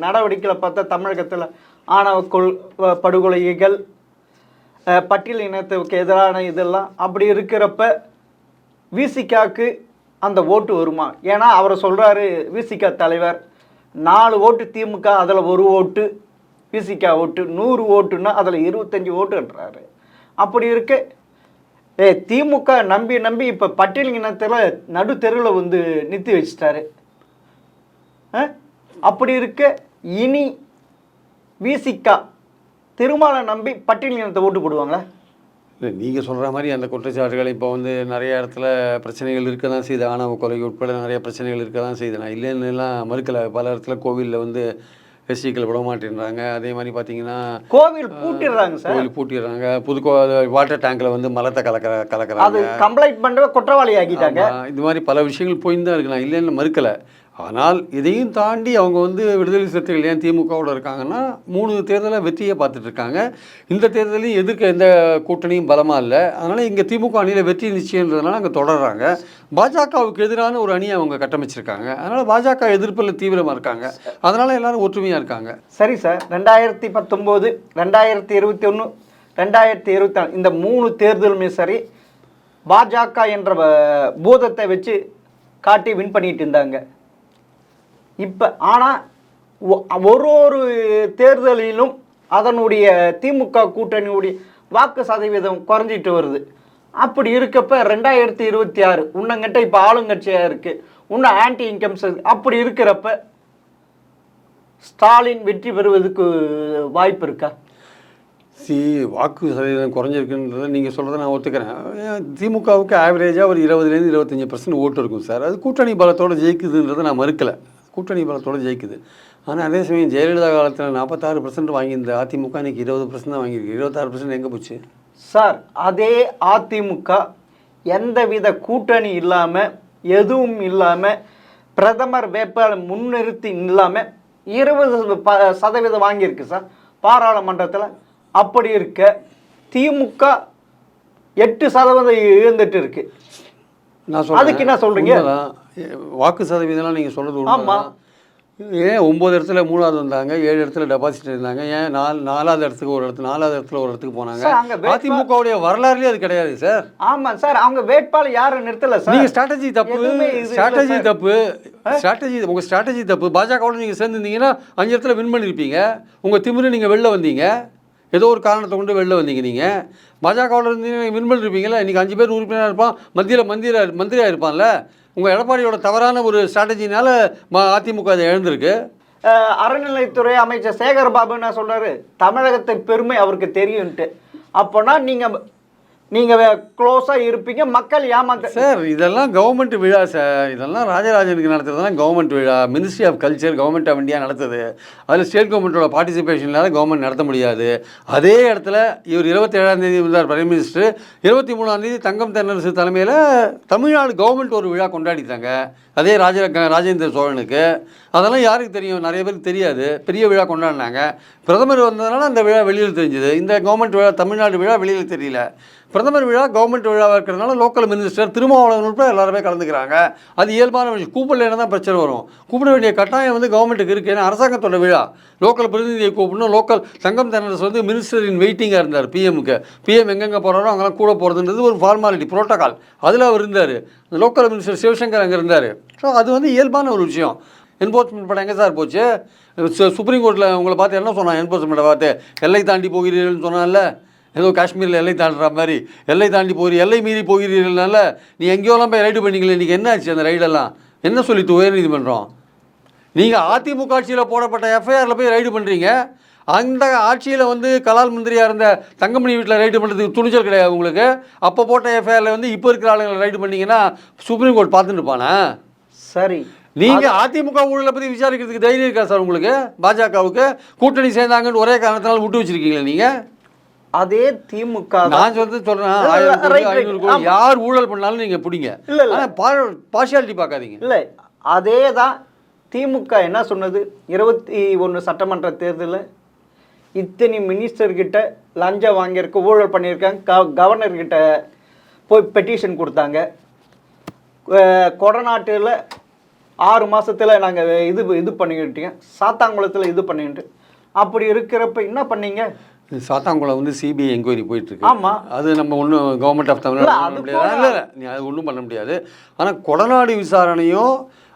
நடவடிக்கைகளை பார்த்தா தமிழகத்தில் ஆணவ படுகொலைகள், பட்டியல் இனத்துக்கு எதிரான இதெல்லாம் அப்படி இருக்கிறப்ப விசிகாவுக்கு அந்த ஓட்டு வருமா? ஏன்னா அவரை சொல்கிறாரு விசிகா தலைவர், 4 ஓட்டு திமுக, அதில் 1 ஓட்டு விசிகா ஓட்டு, 100 ஓட்டுன்னா அதில் 25 ஓட்டுன்றாரு. அப்படி இருக்க திமுக நம்பி இப்போ பட்டியல் இனத்தில் நடு தெருவில் வந்து நிறுத்தி வச்சிட்டாரு. அப்படி இருக்க இனி விசிகா திருமாலை நம்பி பட்டியல் இனத்தை ஓட்டு போடுவாங்களா? இல்லை, நீங்கள் சொல்கிற மாதிரி அந்த குற்றச்சாட்டுகள் இப்போ வந்து நிறைய இடத்துல பிரச்சனைகள் இருக்க தான் செய்யுது. ஆணவ கொலை உட்பட நிறைய பிரச்சனைகள் இருக்க தான் செய்யுது. நான் இல்லைன்னுலாம் மறுக்கலை. பல இடத்துல கோவிலில் வந்து எஸ்டிக்கள் விட மாட்டேன்றாங்க. அதே மாதிரி பார்த்தீங்கன்னா கோவில் பூட்டிடுறாங்க சார். கோவில் பூட்டிடுறாங்க. வாட்டர் டேங்கில் வந்து மலத்தை கலக்கிறாங்க. அது கம்ப்ளைண்ட் பண்ணுற குற்றவாளி ஆக்கிட்டாங்க. இது மாதிரி பல விஷயங்கள் போயின்னு தான் இருக்கு. நான் இல்லைன்னு மறுக்கலை. ஆனால் இதையும் தாண்டி அவங்க வந்து விடுதலை சிறுத்தைகள் ஏன் திமுகவோட இருக்காங்கன்னா 3 தேர்தலை வெற்றியை பார்த்துட்டு இருக்காங்க. இந்த தேர்தலையும் எதிர்க்க எந்த கூட்டணியும் பலமாக இல்லை. அதனால் இங்கே திமுக அணியில் வெற்றி நிச்சயன்றதுனால அங்கே தொடர்றாங்க. பாஜகவுக்கு எதிரான ஒரு அணியை அவங்க கட்டமைச்சிருக்காங்க. அதனால் பாஜக எதிர்ப்பில் தீவிரமாக இருக்காங்க. அதனால் எல்லாரும் ஒற்றுமையாக இருக்காங்க. சரி சார், 2019, 2021, 2024 இந்த 3 தேர்தலுமே சரி பாஜக என்ற பூதத்தை வச்சு காட்டி வின் பண்ணிட்டு இருந்தாங்க. இப்போ ஆனால் ஒரு தேர்தலிலும் அதனுடைய திமுக கூட்டணியுடைய வாக்கு சதவீதம் குறைஞ்சிட்டு வருது. அப்படி இருக்கப்ப 2026 உன்னங்கிட்ட இப்போ ஆளுங்கட்சியாக இருக்குது, இன்னும் ஆன்டி இன்கம்ஸ். அப்படி இருக்கிறப்ப ஸ்டாலின் வெற்றி பெறுவதற்கு வாய்ப்பு இருக்கா? வாக்கு சதவீதம் குறைஞ்சிருக்குன்றதை நீங்கள் சொல்கிறத நான் ஒத்துக்கிறேன். திமுகவுக்கு ஆவரேஜாக ஒரு 20% 25% ஓட்டு இருக்கும் சார். அது கூட்டணி பலத்தோடு ஜெயிக்குதுன்றதை நான் மறுக்கலை. கூட்டணி பலத்தோடு ஜெயிக்குது. ஆனால் அதே சமயம் ஜெயலலிதா காலத்தில் 46% வாங்கியிருந்த அதிமுக இன்றைக்கி 20% தான் வாங்கியிருக்கு. 26% எங்கே போச்சு சார்? அதே அதிமுக எந்தவித கூட்டணி இல்லாமல், எதுவும் இல்லாமல், பிரதமர் வேட்பாளர் முன்னிறுத்தி இல்லாமல் 20% வாங்கியிருக்கு சார் பாராளுமன்றத்தில். அப்படி இருக்க திமுக 8% இழந்துட்டு இருக்கு. நான் சொல்றேன், அதுக்கு என்ன சொல்றீங்க? வாக்கு சதவீதம்லாம் நீங்கள் சொல்கிறது ஆமாம். ஏன் 9 இடத்துல 3வது வந்தாங்க, 7 இடத்துல டெபாசிட் இருந்தாங்க, ஏன் 4வது இடத்துக்கு ஒரு இடத்துல 4வது இடத்துல ஒரு இடத்துக்கு போனாங்க? அதிமுகவுடைய வரலாறுலேயே அது கிடையாது சார். ஆமாம் சார், அவங்க வேட்பாளர் யாரும் நிறுத்தலை சார். நீங்கள் ஸ்ட்ராட்டஜி தப்பு, ஸ்ட்ராட்டஜி தப்பு, ஸ்ட்ராட்டஜி உங்கள் ஸ்ட்ராட்டஜி தப்பு. பாஜகவோட நீங்கள் சேர்ந்துருந்தீங்கன்னா 5 இடத்துல வின் பண்ணியிருப்பீங்க. உங்கள் திமிரு நீங்கள் வெளில வந்தீங்க, ஏதோ ஒரு காரணத்தை கொண்டு வெளில வந்தீங்க. நீங்கள் பாஜகவோட இருந்தீங்கன்னா வின் பண்ணியிருப்பீங்களா? இன்றைக்கி 5 பேர் உறுப்பினராக இருப்பான், மந்திரியாக இருப்பான்ல. உங்கள் எடப்பாடியோட தவறான ஒரு ஸ்ட்ராட்டஜினால அதிமுக அதை இழந்திருக்கு. அறநிலைத்துறை அமைச்சர் சேகர் பாபு என்ன சொல்கிறாரு, தமிழகத்தை பெருமை அவருக்கு தெரியும்ட்டு. அப்போனா நீங்கள் க்ளோஸாக இருப்பீங்க, மக்கள் ஏமாத்த. சார் இதெல்லாம் கவர்மெண்ட் விழா சார். இதெல்லாம் ராஜராஜனுக்கு நடத்துறதுலாம் கவர்மெண்ட் விழா. Ministry of culture government of India நடத்துது. அதில் ஸ்டேட் கவர்மெண்ட்டோட பார்ட்டிசிபேஷன் இல்லாத கவர்மெண்ட் நடத்த முடியாது. அதே இடத்துல இவர் 27ஆம் தேதி வந்தார் பிரைம் மினிஸ்டர். 23ஆம் தேதி தங்கம் தென்னரசு தலைமையில் தமிழ்நாடு கவர்மெண்ட் ஒரு விழா கொண்டாடிட்டாங்க. அதே ராஜேந்திர சோழனுக்கு. அதெல்லாம் யாருக்கு தெரியும்? நிறைய பேருக்கு தெரியாது. பெரிய விழா கொண்டாடினாங்க. பிரதமர் வந்ததுனால அந்த விழா வெளியில் தெரிஞ்சுது. இந்த கவர்மெண்ட் விழா, தமிழ்நாடு விழா வெளியில் தெரியல. பிரதமர் விழா கவர்மெண்ட் விழாவாக இருக்கிறதுனால லோக்கல் மினிஸ்டர் திருமாவளவன் உட்பட எல்லாருமே கலந்துக்கிறாங்க. அது இயல்பான விஷயம். கூப்பிடலைன்னா தான் பிரச்சனை வரும். கூப்பிட வேண்டிய கட்டாயம் கவர்மெண்ட்டுக்கு இருக்குது. ஏன்னா அரசாங்கத்தோட விழா, லோக்கல் பிரதிநிதியை கூப்பிடணும். Local Thangam Thennarasu minister in வெயிட்டிங்காக இருந்தார் பிஎம்முக்கு. பிஎம் எங்கெங்கே போகிறாரோ அங்கெல்லாம் கூட போகிறதுன்றது ஒரு ஃபார்மாலிட்டி, ப்ரோட்டோகால். அதில் அவர் இருந்தார். லோக்கல் மினிஸ்டர் சிவசங்கர் அங்கே இருந்தார். ஸோ அது இயல்பான ஒரு விஷயம். என்ஃபோர்ஸ்மெண்ட் படம் எங்கே சார் போச்சு? சுப்ரீம் கோர்ட்டில் உங்களை பார்த்து என்ன சொன்னான்? என்ஃபோர்ஸ்மெண்ட்டை பார்த்து எல்லை தாண்டி போகிறீர்கள்னு சொன்னான்ல. ஏதோ காஷ்மீரில் எல்லை தாண்டுற மாதிரி எல்லை தாண்டி எல்லை மீறி போகிறீர்கள்னால நீ எங்கேயோலாம் போய் ரைடு பண்ணிங்களே. இன்றைக்கி என்ன ஆச்சு? அந்த ரைடெல்லாம் என்ன சொல்லிட்டு உயர்நீதிமன்றம்? நீங்கள் அதிமுக ஆட்சியில் போடப்பட்ட எஃப்ஐஆரில் போய் ரைடு பண்ணுறீங்க. அந்த ஆட்சியில் கலால் மந்திரியாக இருந்த தங்கமணி வீட்டில் ரைடு பண்ணுறதுக்கு துணிச்சல் கிடையாது உங்களுக்கு. அப்போ போட்ட எஃப்ஐஆரில் இப்போ இருக்கிற ஆளுங்களை ரைடு பண்ணிங்கன்னா சுப்ரீம் கோர்ட் பார்த்துட்டு இருப்பானே. சரி, நீங்கள் அதிமுக ஊழலை பற்றி விசாரிக்கிறதுக்கு தைரியம் இருக்கா சார் உங்களுக்கு? பாஜகவுக்கு கூட்டணி சேர்ந்தாங்கன்னு ஒரே காரணத்தினால விட்டு வச்சுருக்கீங்களா நீங்கள்? அதே திமுக நான் சொல்கிறேன் 1000 கோடி யார் ஊழல் பண்ணாலும் நீங்கள் பிடிங்க. இல்லை பார்ஷியாலிட்டி பார்க்காதீங்க. இல்லை, அதே தான் திமுக என்ன சொன்னது? 21 சட்டமன்ற தேர்தலில் இத்தனை மினிஸ்டர்கிட்ட லஞ்சம் வாங்கியிருக்க, ஊழல் பண்ணியிருக்காங்க. கவர்னர்கிட்ட போய் பெட்டிஷன் கொடுத்தாங்க. கொடநாட்டில் 6 மாதத்தில் நாங்கள் இது பண்ணிக்கிட்டீங்க, சாத்தாங்குளத்தில் இது பண்ணிக்கிட்டு. அப்படி இருக்கிறப்ப என்ன பண்ணீங்க? சாத்தாங்குளம் சிபிஐ என்கொயரி போயிட்டுருக்கு. ஆமாம், அது நம்ம ஒன்றும் கவர்மெண்ட் ஆஃப் தமிழ்நாடு பண்ண முடியாது. இல்லை, நீ அது ஒன்றும் பண்ண முடியாது. ஆனால் கொடநாடு விசாரணையும்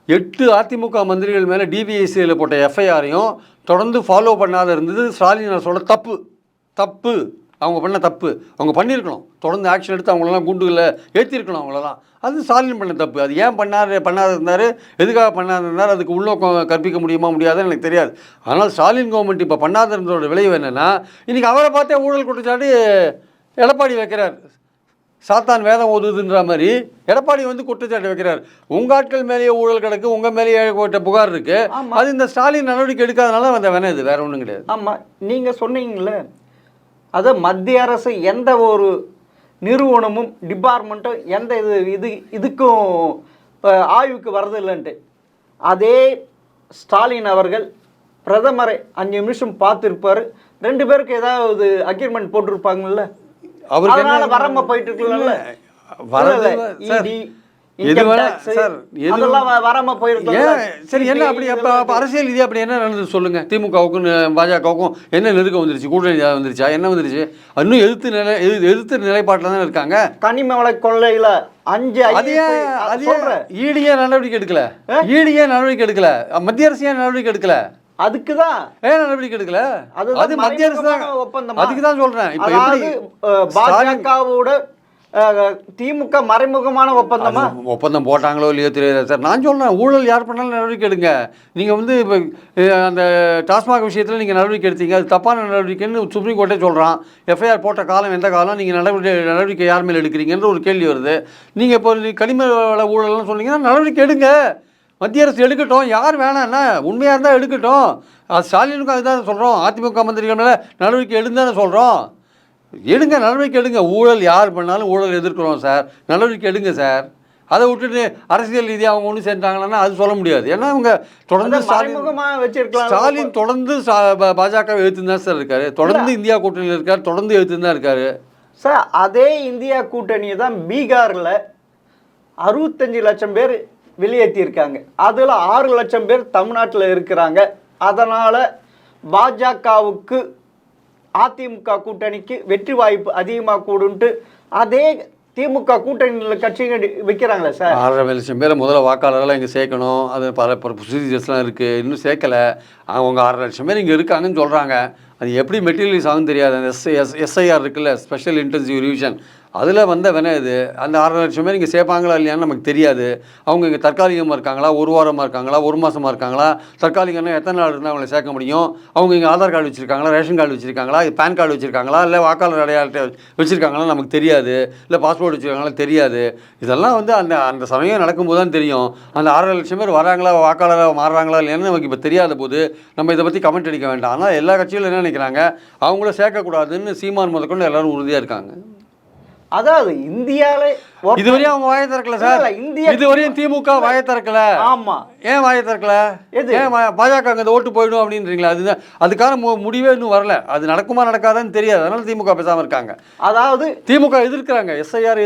8 அதிமுக மந்திரிகள் மேலே டிவிஎஸ்சியில் போட்ட எஃப்ஐஆரையும் தொடர்ந்து ஃபாலோ பண்ணாத இருந்தது ஸ்டாலின் அரசோட தப்பு. அவங்க பண்ண தப்பு. அவங்க பண்ணியிருக்கணும். தொடர்ந்து ஆக்ஷன் எடுத்து அவங்களெல்லாம் கூண்டுகளில் ஏற்றிருக்கணும். அவங்களெல்லாம் அது ஸ்டாலின் பண்ண தப்பு. அது ஏன் பண்ணாத இருந்தார், எதுக்காக பண்ணாத இருந்தார், அதுக்கு உள்நோக்கம் கற்பிக்க முடியாதுன்னு எனக்கு தெரியாது. ஆனால் ஸ்டாலின் கவர்மெண்ட் இப்போ பண்ணாத இருந்ததோட விளைவு என்னென்னா, இன்றைக்கி அவரை பார்த்தே ஊழல் குற்றச்சாட்டு எடப்பாடி வைக்கிறார். சாத்தான் வேதம் ஓதுதுன்ற மாதிரி எடப்பாடி குற்றச்சாட்டு வைக்கிறார். உங்கள் ஆட்கள் மேலேயே ஊழல் கிடக்கு, உங்கள் மேலேயே புகார் இருக்குது. அது இந்த ஸ்டாலின் நடவடிக்கை எடுக்காதனால அந்த வேணாம். இது வேறு ஒன்றும் கிடையாது. ஆமாம், நீங்கள் சொன்னீங்களே, அதை மத்திய அரசு எந்த ஒரு நிறுவனமும் டிபார்ட்மெண்ட்டும் எந்த இதுக்கும் ஆய்வுக்கு வரதில்லைன்ட்டு. அதே ஸ்டாலின் அவர்கள் பிரதமரை 5 நிமிஷம் பார்த்துருப்பார். 2 பேருக்கு ஏதாவது அக்ரிமெண்ட் போட்டிருப்பாங்கல்ல, அதனால வராம போயிட்டு இருக்கல. இடி எது income வேணா tax, சார், எது அதெல்லாம் வராம போயிருக்கும். ஏன் சரி என்ன அப்படி அப்போ அரசியல் ரீதியாக அப்படி என்ன நடந்தது சொல்லுங்கள்? திமுகவுக்கும் பாஜகவுக்கும் என்ன நெருக்கம் வந்துருச்சு? கூட்டணி வந்துருச்சா? என்ன வந்துருச்சு? இன்னும் எதிர்த்து நிலைப்பாட்டில் தானே இருக்காங்க. கனிம வள கொள்ளையில 5 அது ஏன் ஈடியே நடவடிக்கை எடுக்கல? மத்திய அரசு ஏன் நடவடிக்கை எடுக்கல? அதுக்குதான் ஏன் நடவடிக்கை எடுக்கல? அது மத்திய அரசு தான். ஒப்பந்தம். அதுக்கு தான் சொல்றேன். இப்போ எப்படி பாஜகவோட திமுக மறைமுகமான ஒப்பந்தமா? ஒப்பந்தம் போட்டாங்களோ இல்லையோ தெரியாது சார். நான் சொல்றேன், ஊழல் யார் பண்ணாலும் நடவடிக்கை எடுங்க. நீங்க வந்து இப்போ அந்த டாஸ்மாக் விஷயத்தில் நீங்கள் நடவடிக்கை எடுத்தீங்க, அது தப்பான நடவடிக்கைன்னு சுப்ரீம் கோர்ட்டே சொல்கிறான். எஃப்ஐஆர் போட்ட காலம் எந்த காலம், நீங்கள் நடவடிக்கை யார் மேலே எடுக்கிறீங்கன்ற ஒரு கேள்வி வருது. நீங்கள் இப்போ கனிம வள ஊழல்னு சொன்னீங்கன்னா நடவடிக்கை எடுங்க. மத்திய அரசு எடுக்கட்டும், யார் வேணாம்னா உண்மையாக இருந்தால் எடுக்கட்டும். அது ஸ்டாலினுக்கும் அதுதான் சொல்கிறோம். அதிமுக மந்திரிகள் மேலே நடவடிக்கை எடுந்தானே சொல்கிறோம். எடுங்க, நடவடிக்கை எடுங்க. ஊழல் யார் பண்ணாலும் ஊழல் எதிர்க்கிறோம் சார், நடவடிக்கை எடுங்க சார். அதை விட்டுட்டு அரசியல் ரீதியாக அவங்க ஒன்று சேர்ந்தாங்கன்னா அது சொல்ல முடியாது. ஏன்னா அவங்க தொடர்ந்து ஸ்டாலின் தொடர்ந்து பாஜக எழுத்துன்னு தான் சார் இருக்காரு, தொடர்ந்து இந்தியா கூட்டணியில் இருக்கார், தொடர்ந்து எழுத்துன்னு தான் இருக்காரு சார். அதே இந்தியா கூட்டணியை தான் பீகாரில் 65 லட்சம் பேர் வெளியேற்றியிருக்காங்க. அதில் 6 லட்சம் பேர் தமிழ்நாட்டில் இருக்கிறாங்க. அதனால் பாஜகவுக்கு அதிமுக கூட்டணிக்கு வெற்றி வாய்ப்பு அதிகமாக கூடுன்ட்டு அதே திமுக கூட்டணியில் கட்சிகள் வைக்கிறாங்களே சார். 6.5 லட்சம் பேரை முதல்ல வாக்காளர்களாக இங்கே சேர்க்கணும். அது பல ப்ரொசீஜர்ஸ்லாம் இருக்குது, இன்னும் சேர்க்கலை. அவங்க 6 லட்சம் பேர் இங்கே இருக்காங்கன்னு சொல்கிறாங்க. அது எப்படி மெட்டீரியல்ஸ் ஆகும் தெரியாது. அந்த எஸ்ஐஆர் இருக்குல்ல, ஸ்பெஷல் இன்டென்சிவ் ரிவிஷன், அதில் வந்த வேணா இது அந்த 6 லட்சம் பேர் இங்கே சேர்ப்பாங்களா இல்லையான்னு நமக்கு தெரியாது. அவங்க இங்கே தற்காலிகமாக இருக்காங்களா, ஒரு வாரமாக இருக்காங்களா, ஒரு மாதமாக இருக்காங்களா, தற்காலிகம்னா எத்தனை நாள் இருந்தால் அவங்களை சேர்க்க முடியும்? அவங்க இங்கே ஆதார் கார்டு வச்சுருக்காங்களா, ரேஷன் கார்டு வச்சுருக்காங்களா, பேன் கார்டு வச்சுருக்காங்களா, இல்லை வாக்காளர் அடையாளத்தை வச்சுருக்காங்களா நமக்கு தெரியாது, இல்லை பாஸ்போர்ட் வச்சுருக்காங்களா தெரியாது. இதெல்லாம் வந்து அந்த அந்த சமயம் நடக்கும்போது தான் தெரியும். அந்த 6 லட்சம் பேர் வராங்களா, வாக்காளராக மாறுறாங்களா இல்லையான்னு நமக்கு இப்போ தெரியாத போது நம்ம இதை பற்றி கமெண்ட் அடிக்க வேண்டாம். ஆனால் எல்லா கட்சிகளும் என்ன நினைக்கிறாங்க, அவங்கள சேர்க்கக்கூடாதுன்னு சீமான் முதற்கொண்டு எல்லோரும் உறுதியாக இருக்காங்க. அதாவது இந்தியாவிலே இதுவரையும் அவங்க வாயை திறக்கல சார். இதுவரையும் திமுக வாயை திறக்கல. ஆமா, ஏன் வாயை திறக்கல? ஏன் பாஜக அங்கே ஓட்டு போயிடும் அப்படின்றீங்களா? அதுதான் அதுக்கான முடிவே இன்னும் வரல. அது நடக்குமா நடக்காதான்னு தெரியாது. அதனால திமுக பேசாமல் இருக்காங்க. அதாவது திமுக எதிர்க்கிறாங்க, எஸ்ஐஆரை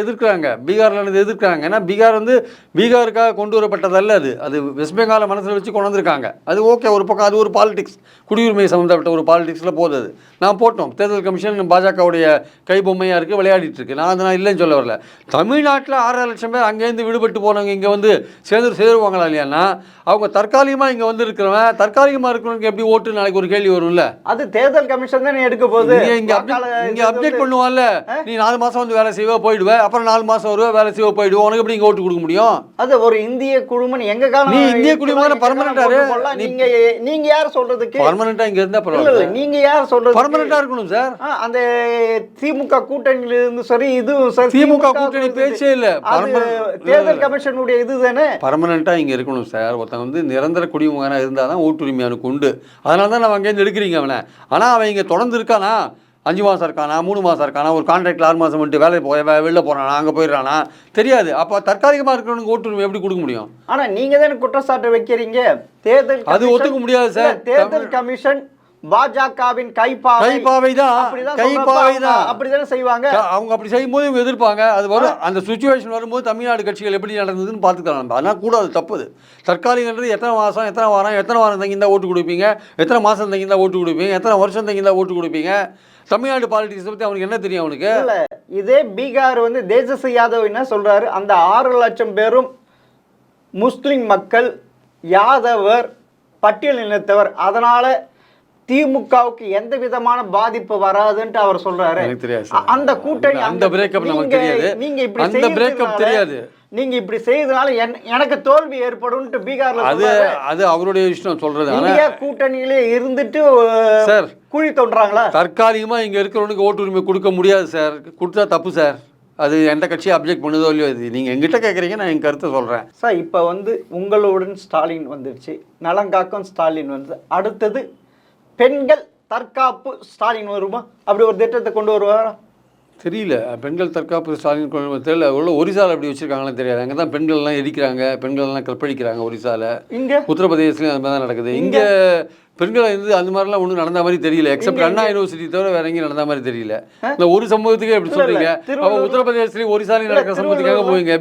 எதிர்க்கிறாங்க, பீகார்ல எதிர்க்கிறாங்க. ஏன்னா பீகார் வந்து பீகாருக்காக கொண்டு வரப்பட்டதல்ல. அது வெஸ்ட் பெங்காலை மனசில் வச்சு கொண்டு வந்திருக்காங்க. அது ஓகே, ஒரு பக்கம் அது ஒரு பாலிடிக்ஸ், குடியுரிமை சம்மந்தப்பட்ட ஒரு பாலிடிக்ஸில் போகுது. அது நான் போட்டோம். தேர்தல் கமிஷன் பாஜகவுடைய கைபொம்மையாக இருக்குது, விளையாடிட்டு இருக்கு. நான் இல்லைன்னு சொல்ல வரல. தமிழ்நாட்டில் 6 லட்சம் பேர் அங்கேருந்து விடுபட்டு போனவங்க இங்கே வந்து சேருவாங்களா இல்லையான்னா, அவங்க தற்காலிகமாக இங்கே வந்து இருக்கிறவன், தற்காலிகமாக இருக்கிறவங்க எப்படி ஓட்டு நாளைக்கு ஒரு கேள்வி வரும்ல. அது தேர்தல் கமிஷன் தான் எடுக்க போகுது. இங்கே அப்டேட் பண்ணுவான்ல, நீ 4 மாதம் வந்து வேலை செய்வா போயிடுவேன், அப்புறம் 4 மாதம் வருவா வேலை செய்வா போயிடுவோம், உனக்கு எப்படி இங்கே ஓட்டு கொடுக்க முடியும்? அது ஒரு இந்திய குழுமன் எங்க காலம். நீ இந்திய குடிமகன் பர்மனண்டாரு. நீங்க யார் சொல்றதுக்கு? பர்மனண்டா இங்க இருந்தா பரவாயில்லை. நீங்க யார் சொல்றது? பர்மனண்டா இருக்கணும் சார். அந்த திமுக கூட்டணியில இருந்து சரி, இதுவும் சரி, திமுக கூட்டணி பேச்சே இல்ல. தேர்தல் கமிஷனுடைய இதுதானே பர்மனண்டா இங்க இருக்கணும் சார். ஒருத்தன் வந்து நிரந்தர குடிமகனா இருந்தாதான் ஓட்டுரிமை அவனுக்கு உண்டு. அதனால தான் நம்ம அங்கேருந்து எடுக்கிறீங்க அவனை. ஆனா அவன் இங்க தொடர்ந்து இருக்கானா, 5 மாதம் இருக்கானா, 3 மாதம் இருக்கானா, ஒரு கான்ட்ராக்டில் 6 மாதம் வந்துட்டு வெளில போகிறானா, அங்கே போயிடுறானா தெரியாது. அப்போ தற்காலிகமாக இருக்கிறவனுக்கு ஓட்டுரிமை எப்படி கொடுக்க முடியும்? ஆனால் நீங்கள் தானே குற்றச்சாட்டு வைக்கிறீங்க. தேர்தல் அது ஒத்துக்க முடியாது சார். தேர்தல் கமிஷன் பாஜகவின் கைப்பாவை தான் அப்படிதானே செய்வாங்க. அவங்க அப்படி செய்யும்போது இவங்க எதிர்ப்பாங்க. அது வரும், அந்த சுச்சுவேஷன் வரும்போது தமிழ்நாடு கட்சிகள் எப்படி நடந்ததுன்னு பார்த்துக்கலாம். அதனால் கூட அது தப்புது. தற்காலிகன்றது எத்தனை மாதம், எத்தனை வாரம் தங்கியிருந்தா ஓட்டு கொடுப்பீங்க, எத்தனை மாதம் தங்கியிருந்தா ஓட்டு கொடுப்பீங்க, எத்தனை வருஷம் தங்கியிருந்தா ஓட்டு கொடுப்பீங்க? தமிழ்நாடு பாலிடிக்ஸ் பற்றி அவனுக்கு என்ன தெரியும்? அவனுக்கு இல்லை. இதே பீகார் வந்து தேஜஸ்வி யாதவ் என்ன சொல்கிறாரு, அந்த 6 லட்சம் பேரும் முஸ்லிம் மக்கள், யாதவர், பட்டியல் இனத்தவர், அதனால் திமுகவுக்கு எந்த விதமான பாதிப்பு வராதுன்னு அவர் சொல்றாரு. அந்த கூட்டணி அந்த பிரேக்கப் நமக்கு தெரியாது. நீங்க இப்படி அந்த பிரேக்கப் தெரியாது. நீங்க இப்படி செய்தனால எனக்கு தோல்வி ஏற்படும் பீகார்ல. அது அவருடைய இஷ்டம் சொல்றது. இந்தியா கூட்டணியிலே இருந்துட்டு சார் குழி தோன்றாங்களா? தற்காலிகமா இங்க இருக்கிறவனுக்கு ஓட்டு உரிமை கொடுக்க முடியாது சார். கொடுத்தா தப்பு சார். அது எந்த கட்சியை அப்ஜெக்ட் பண்ணுதோ இல்லையோ, இது நீங்கள் எங்கிட்ட கேட்குறீங்க, நான் என் கருத்தை சொல்கிறேன் சார். இப்போ வந்து உங்களுடன் ஸ்டாலின் வந்துருச்சு, நலங்காக்கும் ஸ்டாலின் வந்து, அடுத்தது பெண்கள் தற்காப்பு ஸ்டாலின் வருமா? அப்படி ஒரு திட்டத்தை கொண்டு வருவாரா தெரியல. பெண்கள் தற்காப்பு ஸ்டாலின் கொண்டு வர தெரியல. உள்ள ஒரிசாவில் அப்படி வச்சுருக்காங்களான்னு தெரியாது. அங்கே தான் பெண்கள்லாம் எரிக்கிறாங்க, பெண்கள்லாம் கற்பழிக்கிறாங்க ஒரிசாவில். இங்கே உத்தரப்பிரதேசத்துலையும் அது மாதிரி தான் நடக்குது. இங்கே பெண்களை வந்து அந்த மாதிரிலாம் ஒன்றும் நடந்த மாதிரி தெரியல. எக்ஸப்ட் அண்ணா யூனிவர்சிட்டி தவிர வேற எங்கேயும் நடந்த மாதிரி தெரியல. இந்த ஒரு சம்பவத்துக்கே எப்படி சொல்றீங்க? அப்போ உத்தரப்பிரதேசத்துலேயும் ஒரிசாலையும் நடக்கிற சம்பவத்துக்காக போவீங்க.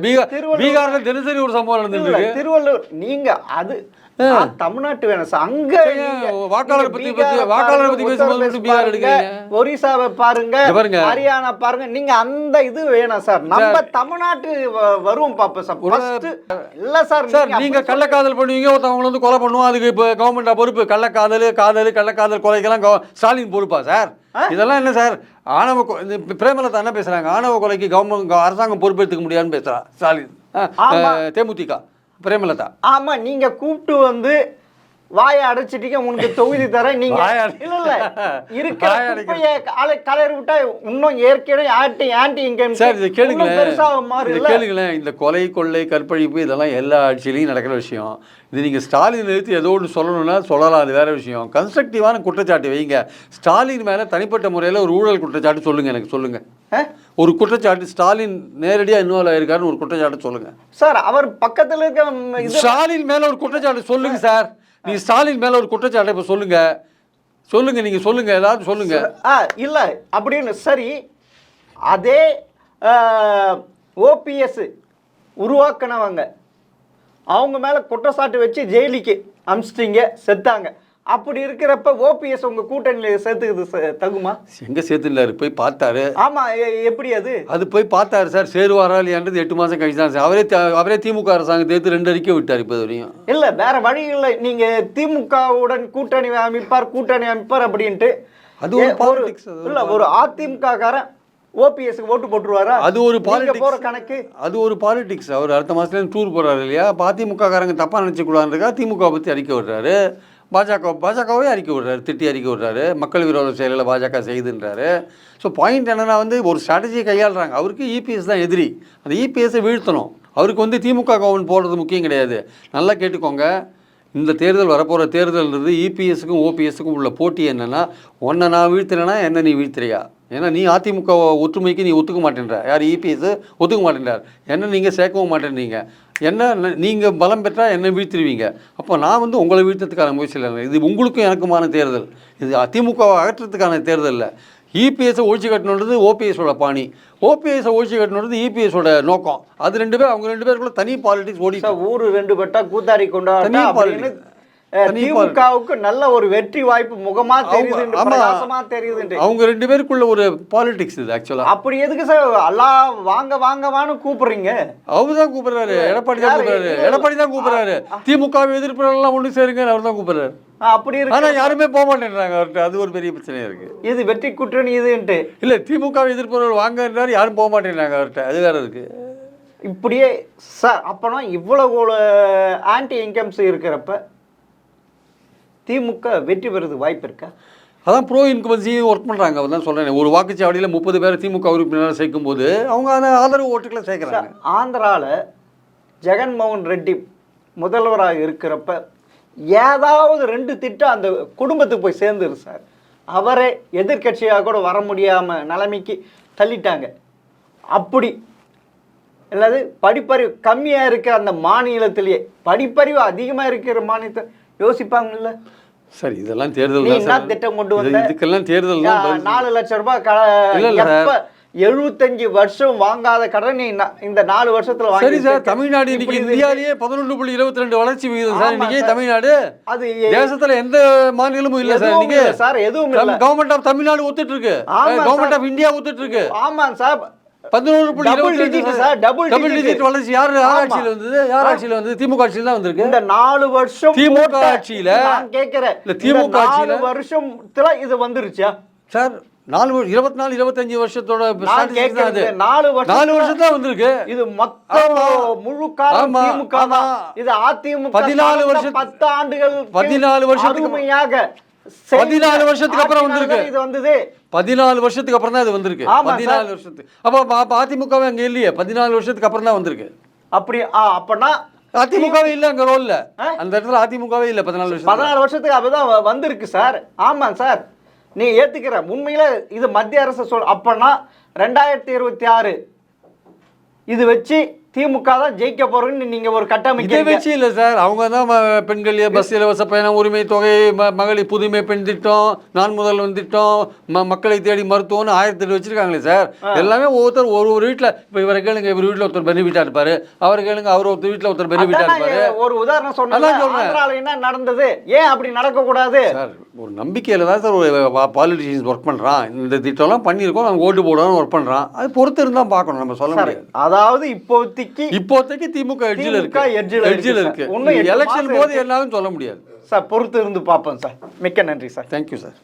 பீகார்ல தினசரி ஒரு சம்பவம் நடந்துருக்கு. திருவள்ளூர் நீங்க அது தமிழ்நாட்டு வேணும் சார். அங்க வாக்காளர் பத்தி பேசும்போது பீகார் எடுக்கிறீங்க. ஒரிசாவை பாருங்க, ஹரியானா பாருங்க. நீங்க அந்த இது வேணும் சார். நம்ம தமிழ்நாட்டு வருவோம் பாப்போம் சார். இல்ல சார், நீங்க கள்ளக்காதல் பண்ணுவீங்க, ஒருத்தவங்க வந்து கொலை பண்ணுவோம், அதுக்கு இப்போ கவர்மெண்டா பொறுப்பு? கள்ளக்காதல் கொலைக்கெல்லாம் ஸ்டாலின் பொறுப்பா சார்? இதெல்லாம் என்ன சார்? ஆணவ பிரேமலதா என்ன பேசுறாங்க? ஆணவ கொலைக்கு கவர்மெண்ட் அரசாங்கம் பொறுப்பேற்றுக்க முடியாதுன்னு பேசுறா ஸ்டாலின். தேமுதிக பிரேமலதா. ஆமா, நீங்க கூப்பிட்டு வந்து வாயை அடைச்சிட்டீங்க, உனக்கு தொகுதி தர. நீங்க இல்ல கலர் விட்டா இன்னும் ஏற்கனவே ஆன்டி இன்கம். சார் இதை கேளுங்களேன். இந்த கொலை கொள்ளை கற்பழிப்பு இதெல்லாம் எல்லா ஆட்சியிலையும் நடக்கிற விஷயம். இது நீங்கள் ஸ்டாலின் எடுத்து ஏதோ ஒன்று சொல்லணும்னா சொல்லலாம், அது வேற விஷயம். கன்ஸ்ட்ரக்டிவான குற்றச்சாட்டு வைங்க. ஸ்டாலின் மேலே தனிப்பட்ட முறையில் ஒரு ஊழல் குற்றச்சாட்டு சொல்லுங்க, எனக்கு சொல்லுங்க. ஒரு குற்றச்சாட்டு ஸ்டாலின் நேரடியாக இன்வால்வ் ஆயிருக்காருன்னு ஒரு குற்றச்சாட்டு சொல்லுங்க சார். அவர் பக்கத்தில் இருக்க ஸ்டாலின் மேலே ஒரு குற்றச்சாட்டு சொல்லுங்க சார். நீ ஸ்டாலின் மேலே ஒரு குற்றச்சாட்டை இப்போ சொல்லுங்க. நீங்கள் சொல்லுங்க, ஏதாவது சொல்லுங்க. இல்லை அப்படின்னு சரி. அதே ஓபிஎஸ் உருவாக்கினவங்க அவங்க மேலே குற்றச்சாட்டு வச்சு ஜெயிலுக்கு அமிச்சிட்டிங்க, செத்தாங்க. அப்படி இருக்கிறப்ப ஓபிஎஸ் உங்க கூட்டணியில் சேர்த்துக்குது தகுமா? எங்க சேர்த்துனாரு? போய் பார்த்தாரு. ஆமா, எப்படி அது போய் பார்த்தாரு சார். சேருவாரா இல்லையான்றது 8 மாதம் கழிச்சு தான் சார். அவரே திமுக அரசாங்கத்தை எடுத்து 2 அறிக்கை விட்டார் இப்போ வரையும். இல்லை, வேற வழி இல்லை. நீங்க திமுகவுடன் கூட்டணி அமைப்பார் அப்படின்ட்டு அது ஒரு பாலிடிக்ஸ். இல்லை, ஒரு அதிமுக காரன் ஓபிஎஸ்க்கு ஓட்டு போட்டுருவாரா? அது ஒரு பாலிடிக்ஸ். போற கணக்கு அது ஒரு பாலிடிக்ஸ். அவர் அடுத்த மாதத்துல டூர் போறாரு இல்லையா? அதிமுக காரங்க தப்பா நினைச்சக்கூடாதுக்கா திமுக பற்றி அறிக்கை விடுறாரு. பாஜகவே அறிக்கை விடுறாரு, திட்டி அறிக்கை விடுறாரு. மக்கள் விரோத செயலில் பாஜக செய்துன்றாரு. ஸோ பாயிண்ட் என்னென்னா வந்து ஒரு ஸ்ட்ராட்டஜியை கையாளுறாங்க. அவருக்கு இபிஎஸ் தான் எதிரி. அந்த இபிஎஸ்ஸை வீழ்த்தணும். அவருக்கு வந்து திமுக கவர்மெண்ட் போடுறது முக்கியம் கிடையாது. நல்லா கேட்டுக்கோங்க. இந்த தேர்தல் வரப்போகிற தேர்தல்ன்றது இபிஎஸ்க்கும் ஓபிஎஸ்க்கும் உள்ள போட்டி என்னென்னா, ஒன்றை நான் வீழ்த்தினேன்னா என்ன நீ வீழ்த்துறியா? ஏன்னா நீ அதிமுக ஒற்றுமைக்கு நீ ஒத்துக்க மாட்டேன்ற. யார்? இபிஎஸ் ஒத்துக்க மாட்டேன்றார். என்ன நீங்கள் சேர்க்கவும் மாட்டேன்றீங்க. என்ன நீங்கள் பலம் பெற்றால் என்ன வீழ்த்திடுவீங்க. அப்போ நான் வந்து உங்களை வீழ்த்ததுக்கான முயற்சியில் இது உங்களுக்கும் எனக்குமான தேர்தல். இது அதிமுகவை அகற்றத்துக்கான தேர்தல் இல்லை. இபிஎஸ்ஸை ஒழிச்சு கட்டணுன்றது ஓபிஎஸோட பாணி. ஓபிஎஸ்ஸை ஒழிச்சு கட்டணுன்றது இபிஎஸோட நோக்கம். அது 2 பேர், அவங்க 2 பேருக்குள்ள தனி பாலிடிக்ஸ் ஓடி. ஊரு 2 பட்டா கூத்தாடி கொண்டாடி திமுகவுக்கு நல்ல ஒரு வெற்றி வாய்ப்பு முகமா தெரியுது. அவங்க 2 பேருக்குள்ள ஒரு பாலிடிக்ஸ் இது ஆக்சுவலா. அப்படி எதுக்கு சார் எல்லாம் வாங்க கூப்பிடுறீங்க? அவர்தான் கூப்பிடுறாரு. எடப்பாடி தான் கூப்பிடுறாரு. திமுகவை எதிர்ப்புலாம் ஒண்ணு சேருங்க, அவர் தான் கூப்பிடுறாரு. அப்படி இருக்கு. ஆனா யாருமே போக மாட்டேன்றாங்க அவர்கிட்ட. அது ஒரு பெரிய பிரச்சனையா இருக்கு. இது வெற்றி கூட்டணி இதுன்ட்டு இல்ல, திமுகவை எதிர்ப்பவர்கள் வாங்கன்றாரு, யாரும் போக மாட்டேன்றாங்க அவர்கிட்ட. அது வேற இருக்கு. இப்படியே சார் அப்பனா இவ்வளவு ஆன்டி இன்கம்ஸ் இருக்கிறப்ப திமுக வெற்றி பெறுறது வாய்ப்பு இருக்கா? அதான் ப்ரோ இன்கம்பன்சி ஒர்க் பண்ணுறாங்க. அவர் தான் சொல்கிறேன். ஒரு வாக்குச்சாவடியில் 30 பேர் திமுக உறுப்பினராக சேர்க்கும் போது அவங்க அந்த ஆதரவு ஓட்டுக்களை சேர்க்குறாங்க. ஆந்திராவில் ஜெகன்மோகன் ரெட்டி முதல்வராக இருக்கிறப்ப ஏதாவது 2 திட்டம் அந்த குடும்பத்துக்கு போய் சேர்ந்துரு சார். அவரே எதிர்கட்சியாக கூட வர முடியாமல் நிலைமைக்கு தள்ளிட்டாங்க. அப்படி அல்லது படிப்பறிவு கம்மியாக இருக்கிற அந்த மாநிலத்திலேயே படிப்பறிவு அதிகமாக இருக்கிற மாநிலத்தை யோசிப்பாங்கல்ல. சரி, இதெல்லாம் தேர்தல் திட்டம் கொண்டு வந்து இதுக்கெல்லாம் தேர்தல் 4 லட்சம் ரூபாய் 75 வருஷம் வாங்காத கடன் இந்த 4 வருஷத்துல வாங்கி. சரி சார், தமிழ்நாடு இன்னைக்கு இந்தியாவிலேயே 11.22 வளர்ச்சி விகிதம் சார். இன்னைக்கு தமிழ்நாடு அது தேசத்துல எந்த மாநிலமும் இல்ல சார். இன்னைக்கு சார் எதுவும் இல்ல. கவர்மெண்ட் ஆஃப் தமிழ்நாடு ஒத்துட்டு இருக்கு, கவர்மெண்ட் ஆஃப் இந்தியா ஒத்துட்டு இருக்கு. ஆமா சார், 11.22 வளர்ச்சி. யார் ஆட்சியில் வந்தது? யார் ஆட்சியில் வந்தது? திமுக ஆட்சியில் தான் வந்திருக்கு. இந்த 4 வருஷம் திமுக ஆட்சியில நான் கேக்குறேன். திமுக ஆட்சியில 4 வருஷத்துல இது வந்துருச்சா சார்? 24-25 வருஷத்தோட 4 வருஷம் தான் வந்திருக்கு. இது மொத்தம் முழு காலம் திமுக தான். இது அதிமுக 14 வருஷம் 10 ஆண்டுகள் 14 வருஷத்துக்கு 14 வருஷத்துக்கு அப்புறம் வந்திருக்கு. இது வந்தது 14 வருஷத்துக்கு அப்புறம் தான் இது வந்திருக்கு. 14 வருஷத்துக்கு அப்ப அதிமுகவே அங்க இல்லையே. 14 வருஷத்துக்கு அப்புறம் தான் வந்திருக்கு. அப்படி அப்பனா அதிமுகவே இல்ல அங்க ரோல்ல. அந்த இடத்துல அதிமுகவே இல்ல 14 வருஷத்துக்கு அப்பதான் வந்திருக்கு சார். ஆமா சார், நீ ஏத்துக்கிற உண்மையில இது மத்திய அரசு அப்பனா 2026 இது வச்சு திமுக தான் ஜெயிக்க போறோம்னு நீங்க ஒரு இதை கட்டமைக்க வச்சு இல்லை சார், அவங்க தான் பெண்கள் பஸ் இலவச பயணம், உரிமை தொகை, மகளிர் புதுமை பெண் திட்டம், நான் முதல்வன் திட்டம், மக்களை தேடி மருத்துவம்னு 1008 வச்சிருக்காங்களே சார். எல்லாமே ஒவ்வொருத்தர் ஒரு வீட்டில், இப்போ இவரை கேளுங்க, இவர் வீட்டில் ஒருத்தர் பெனிஃபிட்டாக இருப்பாரு, அவர் கேளுங்க, அவர் ஒருத்தர் வீட்டில் ஒருத்தர் பெனிஃபிட்டாக இருப்பாரு. ஒரு உதாரணம் சொன்னேன், என்ன நடந்தது, ஏன் அப்படி நடக்க கூடாது சார்? ஒரு நம்பிக்கையில் தான் சார் ஒரு பாலிட்டிஷியன்ஸ் ஒர்க் பண்ணுறான். இந்த திட்டம்லாம் பண்ணியிருக்கோம், நாங்கள் ஓட்டு போடுறோம் ஒர்க் பண்ணுறான். அது பொறுத்து இருந்தால் பார்க்கணும், நம்ம சொல்ல முடியாது. அதாவது இப்போதைக்கு திமுக எட்ஜில் இருக்கு. எலெக்ஷன் போது என்னாலும் சொல்ல முடியாது சார். பொறுத்து இருந்து பார்ப்போம் சார். மிக்க நன்றி சார். Thank you sir.